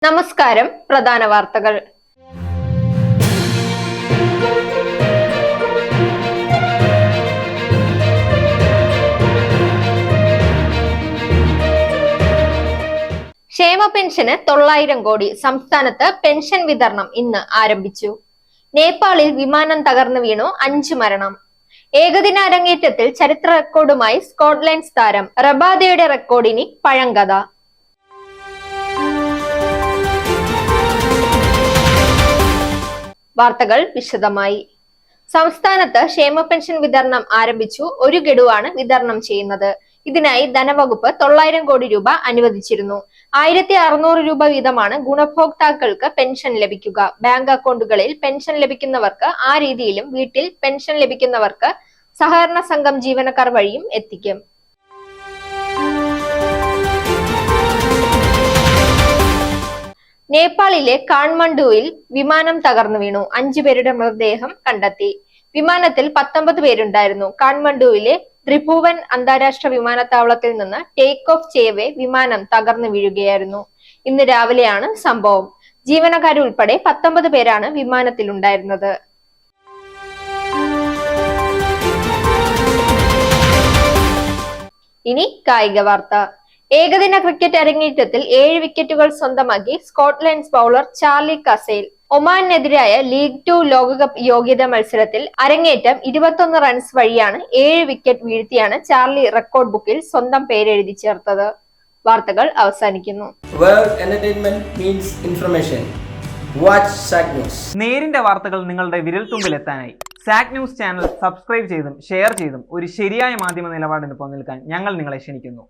നമസ്കാരം. പ്രധാന വാർത്തകൾ. ക്ഷേമ പെൻഷന് 900 കോടി. സംസ്ഥാനത്ത് പെൻഷൻ വിതരണം ഇന്ന് ആരംഭിച്ചു. നേപ്പാളിൽ വിമാനം തകർന്നു വീണു, 5 മരണം. ഏകദിന അരങ്ങേറ്റത്തിൽ ചരിത്ര റെക്കോർഡുമായി സ്കോട്ട്ലൻഡ് താരം. റബാദയുടെ റെക്കോർഡിന് പഴങ്കഥ. വാർത്തകൾ വിശദമായി. സംസ്ഥാനത്ത് ക്ഷേമ പെൻഷൻ വിതരണം ആരംഭിച്ചു. 1 ഗഡുവാണ് വിതരണം ചെയ്യുന്നത്. ഇതിനായി ധനവകുപ്പ് 900 കോടി രൂപ അനുവദിച്ചിരുന്നു. 1600 രൂപ വീതമാണ് ഗുണഭോക്താക്കൾക്ക് പെൻഷൻ ലഭിക്കുക. ബാങ്ക് അക്കൗണ്ടുകളിൽ പെൻഷൻ ലഭിക്കുന്നവർക്ക് ആ രീതിയിലും വീട്ടിൽ പെൻഷൻ ലഭിക്കുന്നവർക്ക് സഹകരണ സംഘം ജീവനക്കാർ വഴിയും എത്തിക്കും. നേപ്പാളിലെ കാഠ്മണ്ഡുവിൽ വിമാനം തകർന്നു വീണു. 5 പേരുടെ മൃതദേഹം കണ്ടെത്തി. വിമാനത്തിൽ 19 പേരുണ്ടായിരുന്നു. കാഠ്മണ്ഡുവിലെ ത്രിഭുവൻ അന്താരാഷ്ട്ര വിമാനത്താവളത്തിൽ നിന്ന് ടേക്ക് ഓഫ് ചെയ്യവേ വിമാനം തകർന്നു വീഴുകയായിരുന്നു. ഇന്ന് രാവിലെയാണ് സംഭവം. ജീവനക്കാരുൾപ്പെടെ 19 പേരാണ് വിമാനത്തിലുണ്ടായിരുന്നത്. ഇനി കായിക വാർത്ത. ഏകദിന ക്രിക്കറ്റ് അരങ്ങേറ്റത്തിൽ 7 വിക്കറ്റുകൾ സ്വന്തമാക്കി സ്കോട്ട്ലൻഡ് ബൗളർ ചാർലി കസേൽ. ഒമാനെതിരായ ലീഗ് 2 ലോകകപ്പ് യോഗ്യതാ മത്സരത്തിൽ അരങ്ങേറ്റം 21 റൺസ് വഴിയാണ് 7 വിക്കറ്റ് വീഴ്ത്തിയാണ് ചാർലി റെക്കോർഡ് ബുക്കിൽ സ്വന്തം പേരെഴുതി ചേർത്തത്. വാർത്തകൾ അവസാനിക്കുന്നു. നേരിന്റെ വാർത്തകൾ നിങ്ങളുടെ വിരൽത്തുമ്പിലെത്താനായി സാക് ന്യൂസ് ചാനൽ സബ്സ്ക്രൈബ് ചെയ്തും ഷെയർ ചെയ്തും ഒരു ശരിയായ മാധ്യമ നിലപാടിന് നിൽക്കാൻ ഞങ്ങൾ നിങ്ങളെ ക്ഷണിക്കുന്നു.